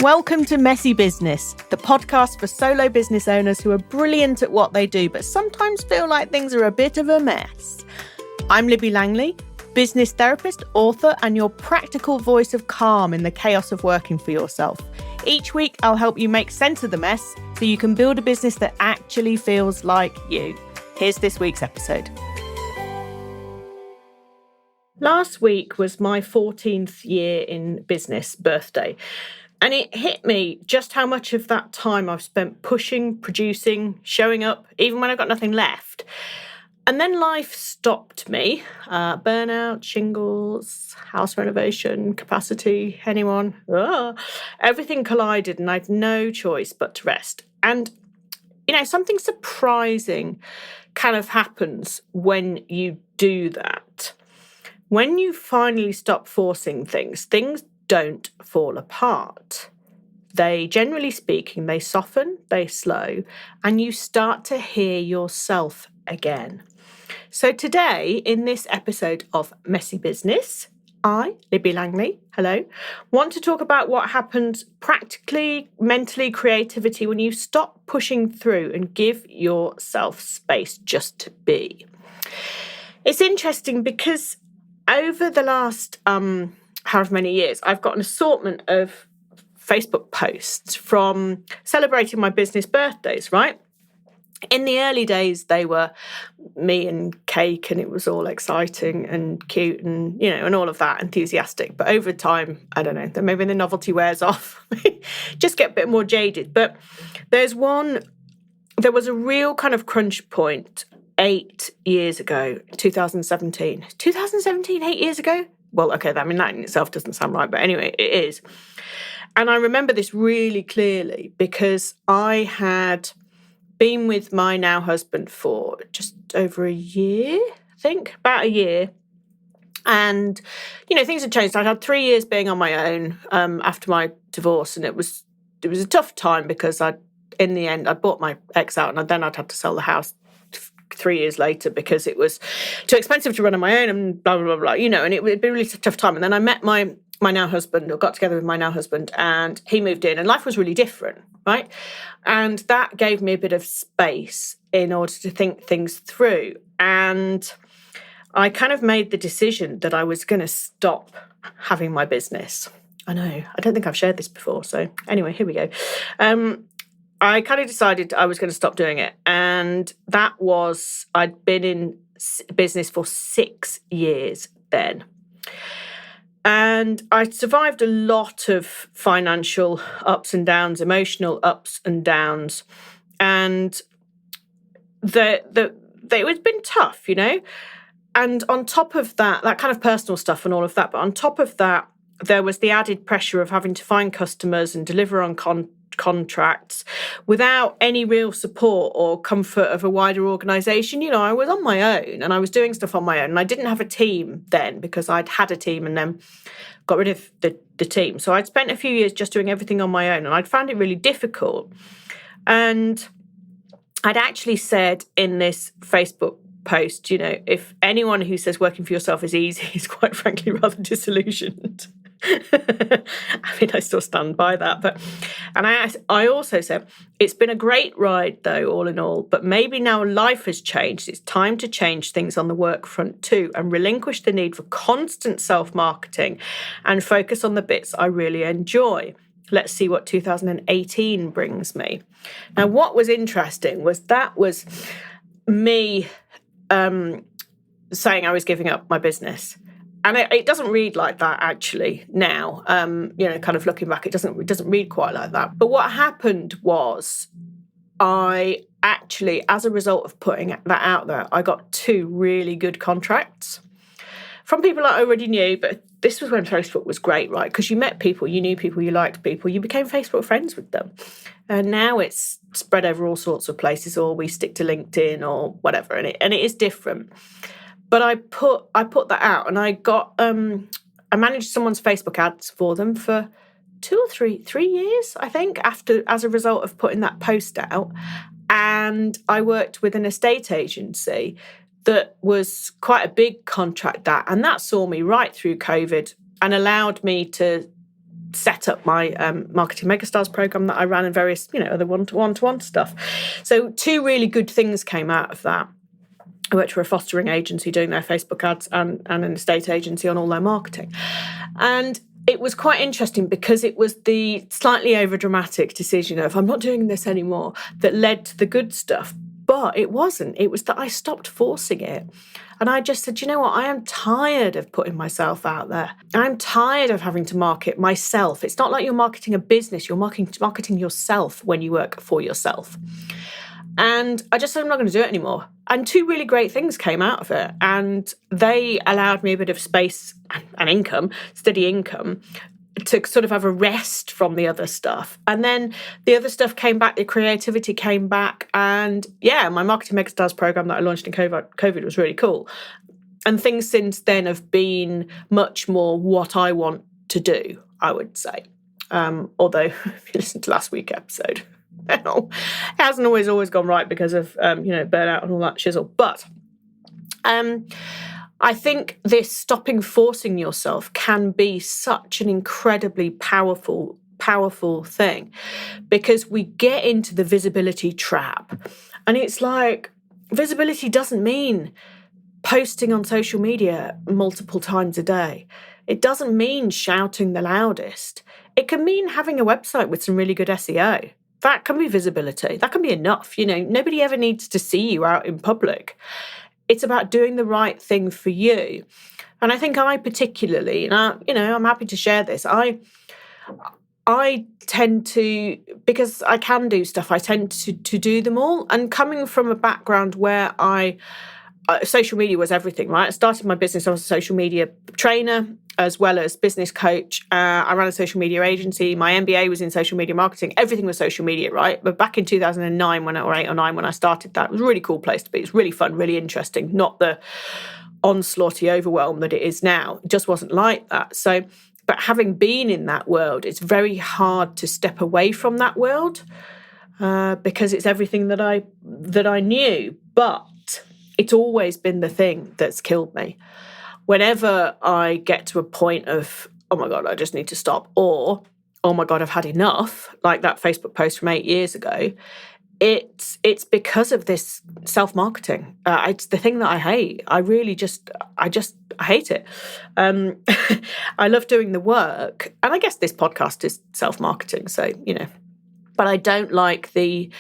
Welcome to Messy Business, the podcast for solo business owners who are brilliant at what they do, but sometimes feel like things are a bit of a mess. I'm Libby Langley, business therapist, author, and your practical voice of calm in the chaos of working for yourself. Each week, I'll help you make sense of the mess so you can build a business that actually feels like you. Here's this week's episode. Last week was my 14th year in business birthday. And it hit me just how much of that time I've spent pushing, producing, showing up, even when I've got nothing left. And then life stopped me. Burnout, shingles, house renovation, capacity, anyone. Everything collided and I had no choice but to rest. And, something surprising kind of happens when you do that. When you finally stop forcing things don't fall apart. They, generally speaking, they soften, they slow, and you start to hear yourself again. So today, in this episode of Messy Business, I, Libby Langley, hello, want to talk about what happens practically, mentally, creativity, when you stop pushing through and give yourself space just to be. It's interesting because over the last however many years, I've got an assortment of Facebook posts from celebrating my business birthdays, right? In the early days, they were me and cake, and it was all exciting and cute and, and all of that, enthusiastic. But over time, I don't know, then maybe the novelty wears off, just get a bit more jaded. But there was a real kind of crunch point 8 years ago, 2017. 2017, 8 years ago? Well, okay, that in itself doesn't sound right, but anyway, it is. And I remember this really clearly because I had been with my now husband for just over a year, I think, about a year. And, things had changed. I'd had 3 years being on my own after my divorce, and it was a tough time because in the end, I bought my ex out, and then I'd had to sell the house 3 years later because it was too expensive to run on my own and blah, blah, blah, blah, and it would be a really tough time. And then I met my now husband, or got together with my now husband, and he moved in, and life was really different, right? And that gave me a bit of space in order to think things through. And I kind of made the decision that I was going to stop having my business. I know, I don't think I've shared this before. So anyway, here we go. I kind of decided I was going to stop doing it. And I'd been in business for 6 years then. And I survived a lot of financial ups and downs, emotional ups and downs. And it's been tough, And on top of that kind of personal stuff and all of that, but on top of that, there was the added pressure of having to find customers and deliver on contracts without any real support or comfort of a wider organisation. I was on my own and I was doing stuff on my own, and I didn't have a team then because I'd had a team and then got rid of the team. So I'd spent a few years just doing everything on my own, and I'd found it really difficult. And I'd actually said in this Facebook post, if anyone who says working for yourself is easy is quite frankly rather disillusioned. I still stand by that. And I also said, it's been a great ride though, all in all, but maybe now life has changed. It's time to change things on the work front too, and relinquish the need for constant self-marketing and focus on the bits I really enjoy. Let's see what 2018 brings me. Now, what was interesting was me saying I was giving up my business. And it doesn't read like that actually now. Kind of looking back, it doesn't read quite like that. But what happened was I actually, as a result of putting that out there, I got 2 really good contracts from people I already knew. But this was when Facebook was great, right? Because you met people, you knew people, you liked people, you became Facebook friends with them. And now it's spread over all sorts of places, or we stick to LinkedIn or whatever, and it is different. But I put that out, and I got I managed someone's Facebook ads for them for 2 or 3 years, I think, as a result of putting that post out. And I worked with an estate agency that was quite a big contract, and that saw me right through COVID and allowed me to set up my Marketing Megastars program that I ran and various, other one-to-one stuff. So 2 really good things came out of that. I worked for a fostering agency doing their Facebook ads and an estate agency on all their marketing. And it was quite interesting because it was the slightly overdramatic decision of I'm not doing this anymore that led to the good stuff. But it wasn't. It was that I stopped forcing it. And I just said, you know what? I am tired of putting myself out there. I'm tired of having to market myself. It's not like you're marketing a business. You're marketing yourself when you work for yourself. And I just said, I'm not going to do it anymore. And 2 really great things came out of it. And they allowed me a bit of space and income, steady income, to sort of have a rest from the other stuff. And then the other stuff came back, the creativity came back. And yeah, my Marketing Megastars program that I launched in COVID was really cool. And things since then have been much more what I want to do, I would say. Although, if you listen to last week's episode, it hasn't always gone right because of, burnout and all that shizzle. But I think this stopping forcing yourself can be such an incredibly powerful thing, because we get into the visibility trap. And it's like, visibility doesn't mean posting on social media multiple times a day. It doesn't mean shouting the loudest. It can mean having a website with some really good SEO. That can be visibility. That can be enough. Nobody ever needs to see you out in public. It's about doing the right thing for you. And I think I particularly, and I'm happy to share this, I tend to, because I can do stuff, I tend to do them all. And coming from a background where social media was everything, right? I started my business, I was a social media trainer as well as business coach. I ran a social media agency. My MBA was in social media marketing. Everything was social media, right? But back in 2009, or 8 or 9, when I started that, it was a really cool place to be. It was really fun, really interesting, not the onslaughty overwhelm that it is now. It just wasn't like that. So, but having been in that world, it's very hard to step away from that world because it's everything that I knew. But it's always been the thing that's killed me. Whenever I get to a point of, oh my God, I just need to stop, or, oh my God, I've had enough, like that Facebook post from 8 years ago, it's because of this self-marketing. It's the thing that I hate. I hate it. I love doing the work. And I guess this podcast is self-marketing, so, but I don't like the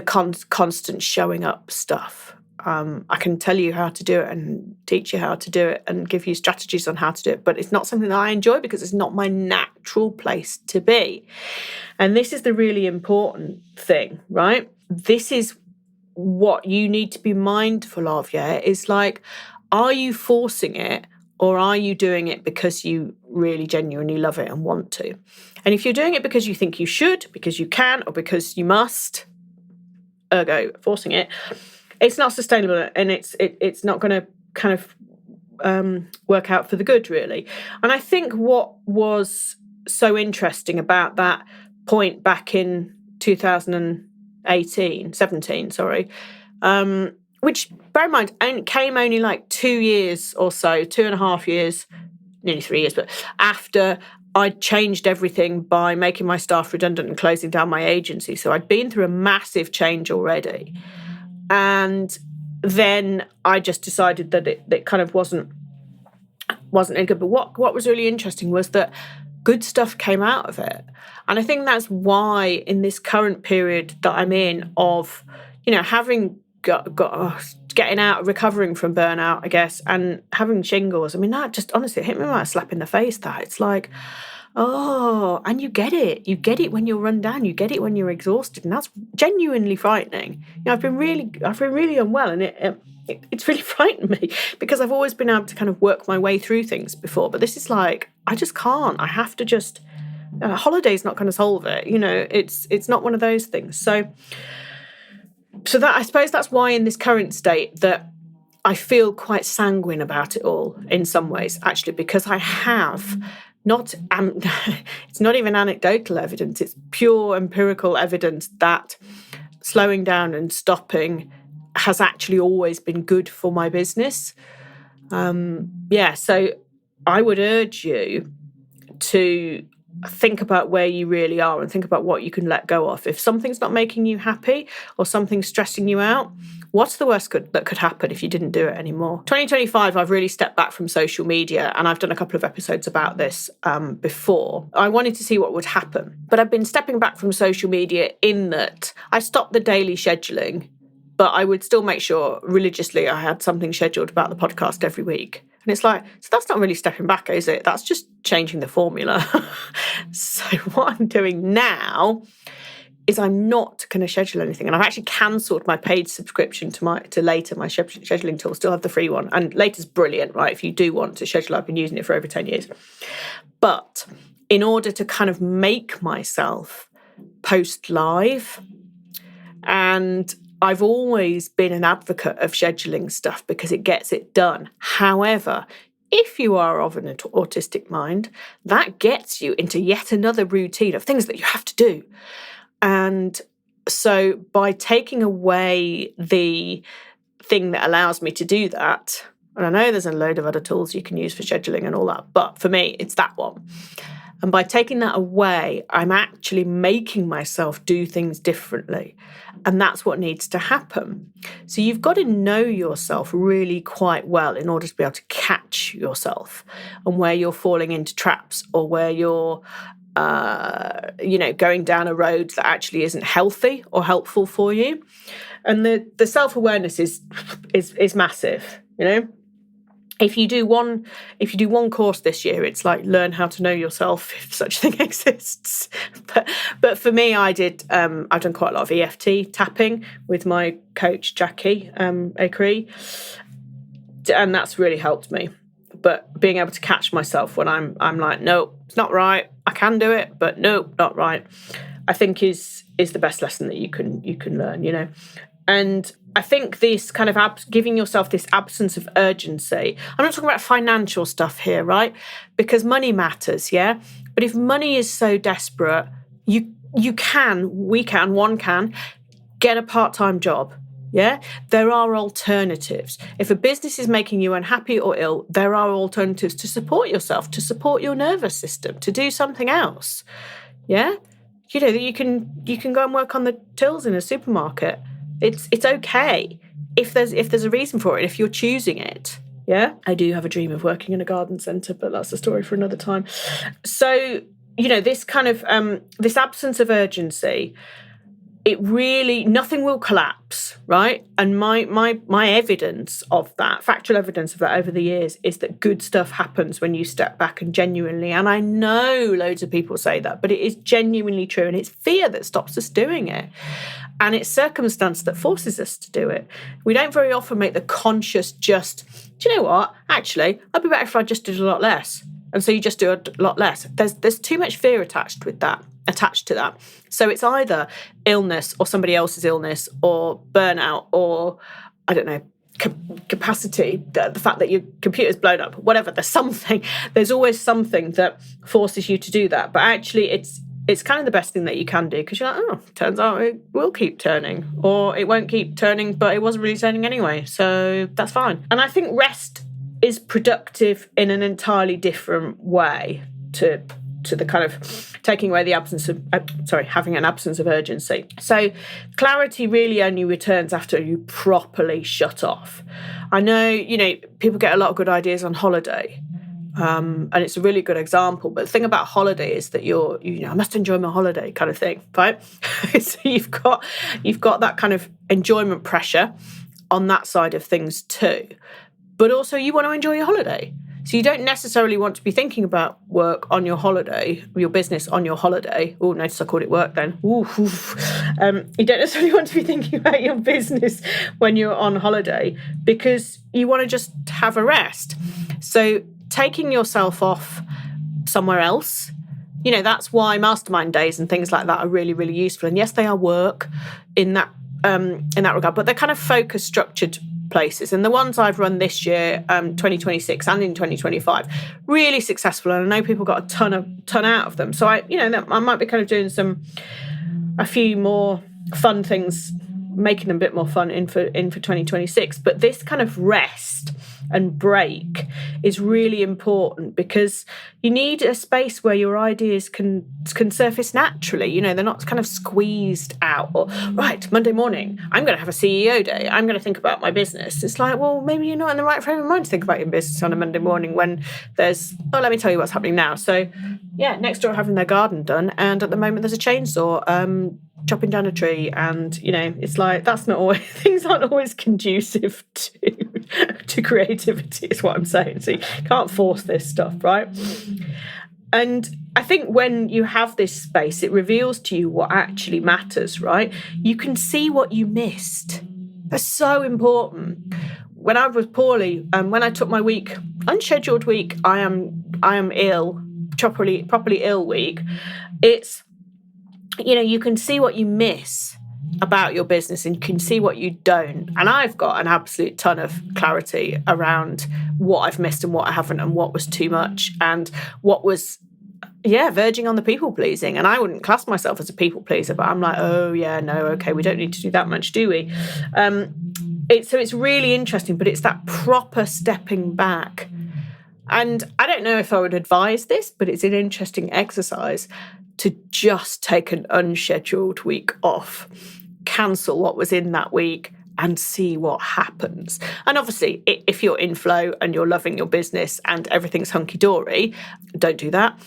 constant showing up stuff. I can tell you how to do it and teach you how to do it and give you strategies on how to do it, but it's not something that I enjoy because it's not my natural place to be. And this is the really important thing, right? This is what you need to be mindful of, yeah? It's like, are you forcing it, or are you doing it because you really genuinely love it and want to? And if you're doing it because you think you should, because you can, or because you must, ergo forcing it, it's not sustainable, and it's not going to kind of work out for the good, really. And I think what was so interesting about that point back in 17, which, bear in mind, came only like 2 years or so, 2.5 years, nearly 3 years, but after I changed everything by making my staff redundant and closing down my agency. So I'd been through a massive change already. And then I just decided that it kind of wasn't any good. But what was really interesting was that good stuff came out of it. And I think that's why in this current period that I'm in of, having getting out, recovering from burnout, I guess, and having shingles, I mean, that just honestly hit me like a slap in the face. That it's like, oh, and you get it. You get it when you're run down. You get it when you're exhausted, and that's genuinely frightening. I've been really unwell, and it's really frightened me because I've always been able to kind of work my way through things before, but this is like, I just can't. I have to just. Holiday's not going to solve it. It's not one of those things. So that, I suppose that's why in this current state that I feel quite sanguine about it all in some ways, actually, because I have. It's not even anecdotal evidence, it's pure empirical evidence that slowing down and stopping has actually always been good for my business. So I would urge you to think about where you really are and think about what you can let go of. If something's not making you happy or something's stressing you out, what's the worst that could happen if you didn't do it anymore? 2025, I've really stepped back from social media, and I've done a couple of episodes about this before. I wanted to see what would happen, but I've been stepping back from social media in that I stopped the daily scheduling, but I would still make sure religiously I had something scheduled about the podcast every week. And it's like, so that's not really stepping back, is it? That's just changing the formula. So what I'm doing now is I'm not going to schedule anything. And I've actually cancelled my paid subscription to Later, my scheduling tool. Still have the free one. And Later's brilliant, right? If you do want to schedule, I've been using it for over 10 years. But in order to kind of make myself post live, and I've always been an advocate of scheduling stuff because it gets it done. However, if you are of an autistic mind, that gets you into yet another routine of things that you have to do. And so by taking away the thing that allows me to do that, and I know there's a load of other tools you can use for scheduling and all that, but for me, it's that one. And by taking that away, I'm actually making myself do things differently. And that's what needs to happen. So you've got to know yourself really quite well in order to be able to catch yourself and where you're falling into traps or where you're going down a road that actually isn't healthy or helpful for you. And the self-awareness is massive, If you do one course this year, it's like learn how to know yourself, if such a thing exists. But for me, I've done quite a lot of EFT tapping with my coach Jackie Acree, and that's really helped me. But being able to catch myself when I'm like, no, it's not right. I can do it, but no, not right. I think is the best lesson that you can learn, And I think this kind of giving yourself this absence of urgency. I'm not talking about financial stuff here, right? Because money matters, yeah? But if money is so desperate, one can get a part-time job, yeah? There are alternatives. If a business is making you unhappy or ill, there are alternatives to support yourself, to support your nervous system, to do something else, yeah? That you can go and work on the tills in a supermarket. It's okay if there's a reason for it, if you're choosing it. Yeah, I do have a dream of working in a garden centre, but that's a story for another time. So, this kind of this absence of urgency, it really, nothing will collapse, right? And my evidence of that, factual evidence of that over the years, is that good stuff happens when you step back and genuinely, and I know loads of people say that, but it is genuinely true, and it's fear that stops us doing it. And it's circumstance that forces us to do it. We don't very often make the conscious do you know what? Actually, I'd be better if I just did a lot less. And so you just do a lot less. There's too much fear attached to that. So it's either illness or somebody else's illness or burnout or, I don't know, capacity, the fact that your computer's blown up, whatever. There's always something that forces you to do that. But actually it's kind of the best thing that you can do, because you're like, turns out it will keep turning, or it won't keep turning, but it wasn't really turning anyway, so that's fine. And I think rest is productive in an entirely different way to the kind of taking away the absence of, having an absence of urgency. So clarity really only returns after you properly shut off. I know, people get a lot of good ideas on holiday. And it's a really good example. But the thing about holiday is that I must enjoy my holiday kind of thing, right? So you've got that kind of enjoyment pressure on that side of things too. But also you want to enjoy your holiday. So you don't necessarily want to be thinking about work on your holiday, your business on your holiday. Oh, notice I called it work then. You don't necessarily want to be thinking about your business when you're on holiday, because you want to just have a rest. So taking yourself off somewhere else, that's why mastermind days and things like that are really, really useful. And yes, they are work in that regard, but they're kind of focused, structured places. And the ones I've run this year, 2026 and in 2025, really successful. And I know people got a ton out of them. So I might be kind of doing a few more fun things, making them a bit more fun in for 2026. But this kind of rest and break is really important, because you need a space where your ideas can surface naturally. You know, they're not kind of squeezed out, or right, Monday morning, I'm going to have a CEO day, I'm going to think about my business. It's like, well, maybe you're not in the right frame of mind to think about your business on a Monday morning when there's, oh, let me tell you what's happening now. So yeah, next door having their garden done, and at the moment there's a chainsaw chopping down a tree, and you know, it's like, that's not always, things aren't always conducive to creativity, is what I'm saying. So you can't force this stuff, right? And I think when you have this space, it reveals to you what actually matters, right? You can see what you missed. That's so important. When I was poorly, when I took my week, unscheduled week, I am ill, properly ill week. It's, you know, you can see what you miss about your business, and you can see what you don't. And I've got an absolute ton of clarity around what I've missed and what I haven't, and what was too much and what was, verging on the people pleasing. And I wouldn't class myself as a people pleaser, but I'm like, oh yeah, no, okay, we don't need to do that much, do we? So it's really interesting, but it's that proper stepping back. And I don't know if I would advise this, but it's an interesting exercise to just take an unscheduled week off, cancel what was in that week, and see what happens. And obviously, if you're in flow and you're loving your business and everything's hunky-dory, don't do that.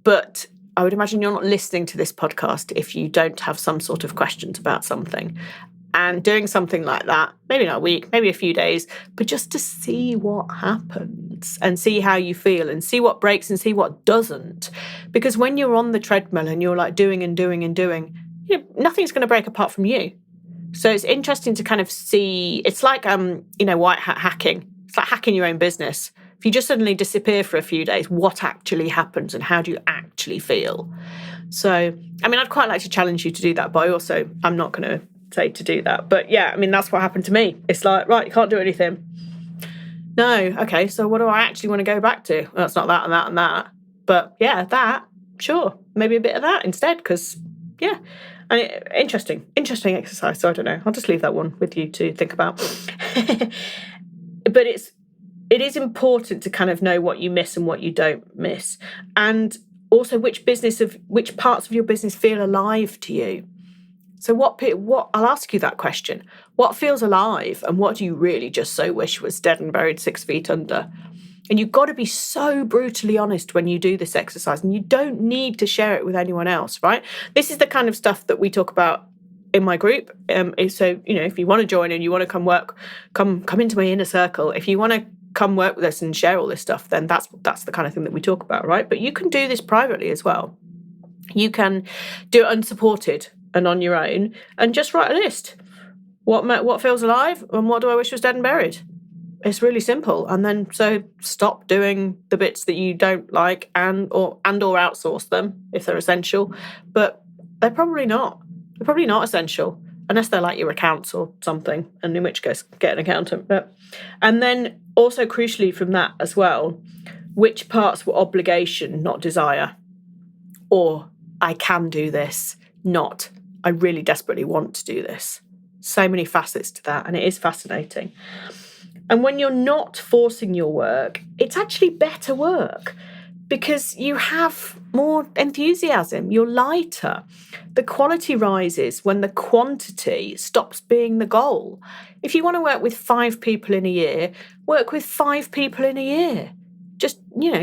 But I would imagine you're not listening to this podcast if you don't have some sort of questions about something. And doing something like that, maybe not a week, maybe a few days, but just to see what happens and see how you feel and see what breaks and see what doesn't. Because when you're on the treadmill and you're like doing and doing and doing, you know, nothing's going to break apart from you. So it's interesting to kind of see, it's like, white hat hacking. It's like hacking your own business. If you just suddenly disappear for a few days, what actually happens and how do you actually feel? So, I mean, I'd quite like to challenge you to do that, but I'm not going to say to do that. But yeah, I mean, that's what happened to me. It's like, right, you can't do anything. No, okay, so what do I actually want to go back to? Well, it's not that and that and that. But yeah, that, sure, maybe a bit of that instead, because, yeah. And interesting exercise. So I don't know. I'll just leave that one with you to think about. But it is important to kind of know what you miss and what you don't miss, and also which parts of your business feel alive to you. So what I'll ask you that question: what feels alive, and what do you really just so wish was dead and buried 6 feet under? And you've got to be so brutally honest when you do this exercise, and you don't need to share it with anyone else, right? This is the kind of stuff that we talk about in my group. So, you know, if you want to join and you want to come into my inner circle, if you want to come work with us and share all this stuff, then that's the kind of thing that we talk about, right? But you can do this privately as well. You can do it unsupported and on your own, and just write a list. What feels alive, and what do I wish was dead and buried? It's really simple. And then so stop doing the bits that you don't like and or outsource them if they're essential. But they're probably not. They're probably not essential unless they're like your accounts or something, and in which case get an accountant. And then also crucially from that as well, which parts were obligation, not desire? Or I can do this, not I really desperately want to do this. So many facets to that, and it is fascinating. And when you're not forcing your work, it's actually better work because you have more enthusiasm, you're lighter. The quality rises when the quantity stops being the goal. If you want to work with 5 people in a year, work with 5 people in a year. Just,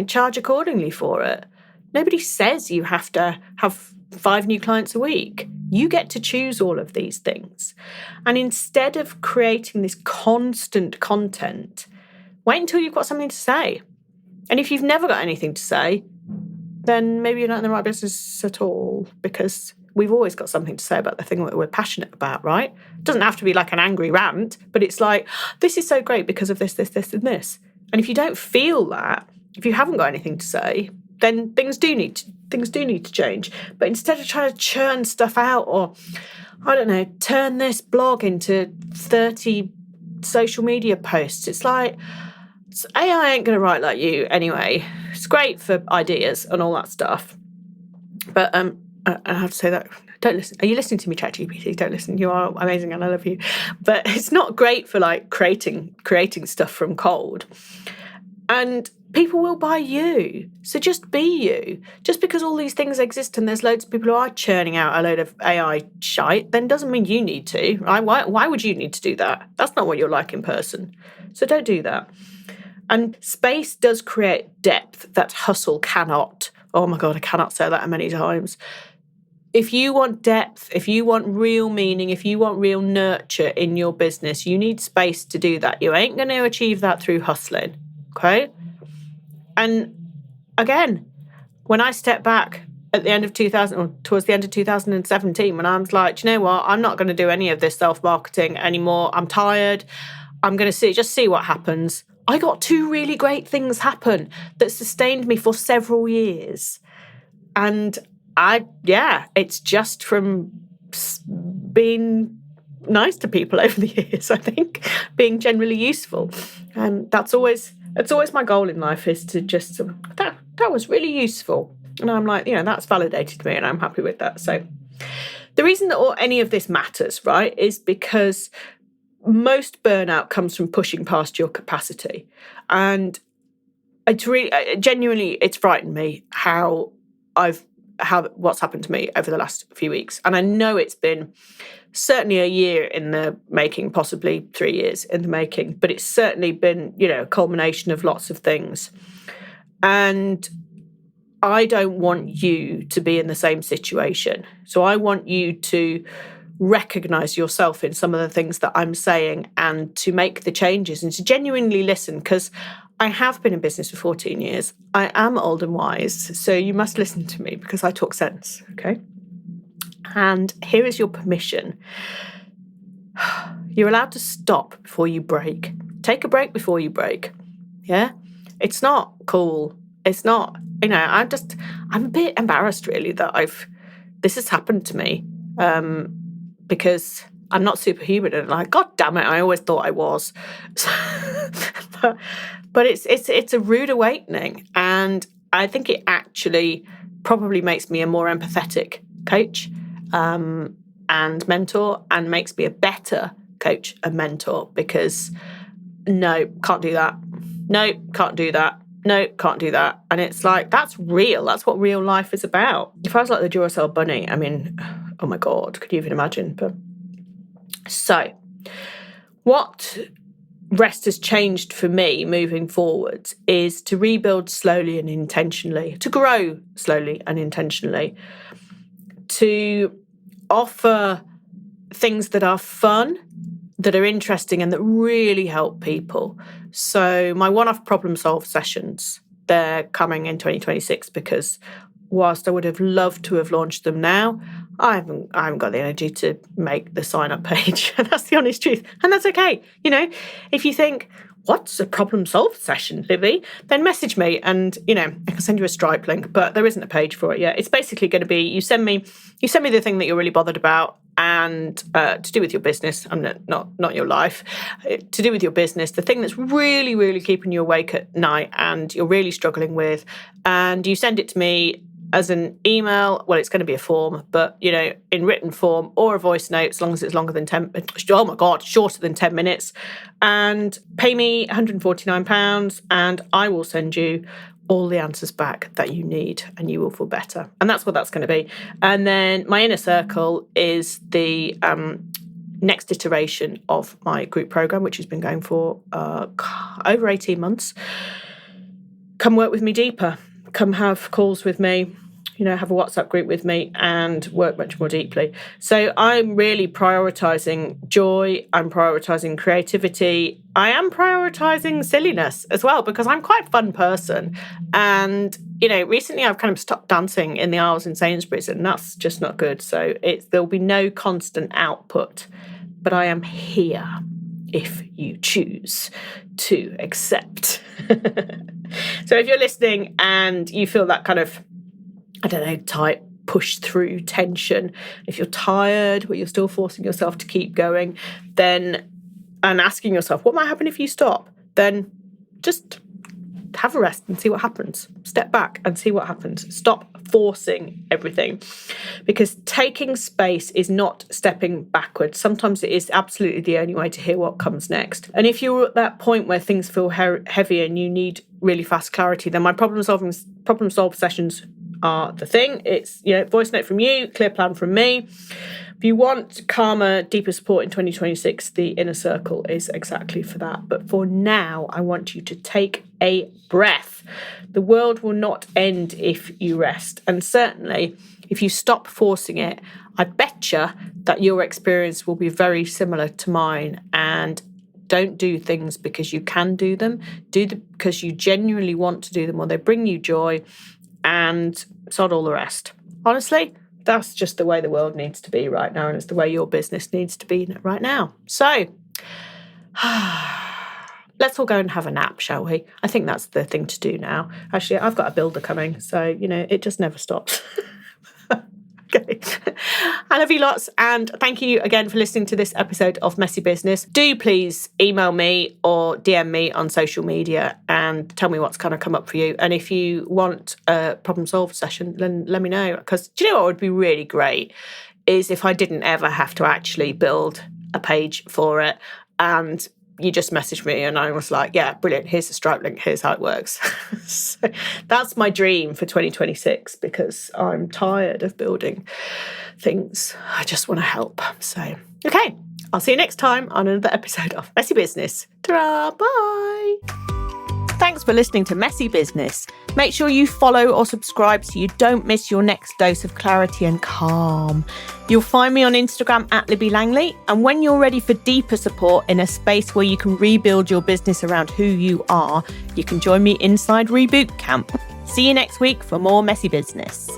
charge accordingly for it. Nobody says you have to have 5 new clients a week. You get to choose all of these things. And instead of creating this constant content, wait until you've got something to say. And if you've never got anything to say, then maybe you're not in the right business at all, because we've always got something to say about the thing that we're passionate about, right? It doesn't have to be like an angry rant, but it's like, this is so great because of this, this, this, and this. And if you don't feel that, if you haven't got anything to say, then things do need to change. But instead of trying to churn stuff out, or, I don't know, turn this blog into 30 social media posts, it's like, AI ain't going to write like you anyway. It's great for ideas and all that stuff. But I have to say that don't listen. Are you listening to me, ChatGPT? Don't listen. You are amazing and I love you. But it's not great for like creating stuff from cold. And people will buy you. So just be you. Just because all these things exist and there's loads of people who are churning out a load of AI shite, then doesn't mean you need to, right? Why would you need to do that? That's not what you're like in person. So don't do that. And space does create depth that hustle cannot. Oh my God, I cannot say that many times. If you want depth, if you want real meaning, if you want real nurture in your business, you need space to do that. You ain't going to achieve that through hustling, okay? And again, when I stepped back at the end of 2000, or towards the end of 2017, when I was like, do you know what? I'm not going to do any of this self-marketing anymore. I'm tired. I'm going to just see what happens. I got 2 really great things happen that sustained me for several years. And it's just from being nice to people over the years, I think, being generally useful. And that's always my goal in life, is to just, that was really useful. And I'm like, that's validated me and I'm happy with that. So the reason that any of this matters, right, is because most burnout comes from pushing past your capacity. And it's really, genuinely, it's frightened me how what's happened to me over the last few weeks. And I know it's been certainly a year in the making, possibly 3 years in the making, but it's certainly been, a culmination of lots of things. And I don't want you to be in the same situation. So I want you to recognize yourself in some of the things that I'm saying and to make the changes and to genuinely listen, because I have been in business for 14 years. I am old and wise, so you must listen to me because I talk sense, okay? And here is your permission. You're allowed to stop before you break. Take a break before you break, yeah? It's not cool. It's not, I'm a bit embarrassed really that this has happened to me. Because I'm not superhuman, and like, God damn it, I always thought I was. but it's a rude awakening, and I think it actually probably makes me a more empathetic coach and mentor, and makes me a better coach and mentor, because no, can't do that. No, can't do that. No, can't do that. And it's like, that's real. That's what real life is about. If I was like the Duracell bunny, I mean, oh my God, could you even imagine? But so what rest has changed for me moving forward is to rebuild slowly and intentionally, to grow slowly and intentionally, to offer things that are fun, that are interesting, and that really help people. So my one-off problem solve sessions, they're coming in 2026, because whilst I would have loved to have launched them now, I haven't got the energy to make the sign-up page. And that's the honest truth. And that's okay. If you think, what's a problem solve session, Livy? Then message me and, I can send you a Stripe link, but there isn't a page for it yet. It's basically going to be, you send me the thing that you're really bothered about, and to do with your business, not your life, to do with your business, the thing that's really, really keeping you awake at night and you're really struggling with, and you send it to me as an email. Well, it's going to be a form, but, in written form, or a voice note, as long as it's shorter than 10 minutes, and pay me £149, and I will send you all the answers back that you need, and you will feel better. And that's what that's going to be. And then my inner circle is the next iteration of my group program, which has been going for over 18 months. Come work with me deeper. Come have calls with me, have a WhatsApp group with me, and work much more deeply. So I'm really prioritising joy. I'm prioritising creativity. I am prioritising silliness as well, because I'm quite a fun person. And, recently I've kind of stopped dancing in the aisles in Sainsbury's, and that's just not good. So there'll be no constant output, but I am here if you choose to accept. So if you're listening and you feel that kind of, tight push through tension, if you're tired but you're still forcing yourself to keep going, and asking yourself, what might happen if you stop? Then just have a rest and see what happens. Step back and see what happens. Stop forcing everything, because taking space is not stepping backwards. Sometimes it is absolutely the only way to hear what comes next. And if you're at that point where things feel heavy and you need really fast clarity, then my problem solve sessions are the thing. It's, voice note from you, clear plan from me. If you want calmer, deeper support in 2026, the Inner Circle is exactly for that. But for now, I want you to take a breath. The world will not end if you rest. And certainly, if you stop forcing it, I betcha that your experience will be very similar to mine. And don't do things because you can do them. Do them because you genuinely want to do them, or they bring you joy, and sod all the rest. Honestly, that's just the way the world needs to be right now, and it's the way your business needs to be right now. So, let's all go and have a nap, shall we? I think that's the thing to do now. Actually, I've got a builder coming, so, it just never stops. Okay. I love you lots, and thank you again for listening to this episode of Messy Business. Do please email me or DM me on social media and tell me what's kind of come up for you. And if you want a problem solve session, then let me know. Because do you know what would be really great is if I didn't ever have to actually build a page for it, and you just messaged me and I was like, yeah, brilliant, here's the Stripe link, here's how it works. So that's my dream for 2026, because I'm tired of building things. I just want to help. So, okay, I'll see you next time on another episode of Messy Business. Ta-ra, bye. Thanks for listening to Messy Business. Make sure you follow or subscribe so you don't miss your next dose of clarity and calm. You'll find me on Instagram at Libby Langley. And when you're ready for deeper support in a space where you can rebuild your business around who you are, you can join me inside Reboot Camp. See you next week for more Messy Business.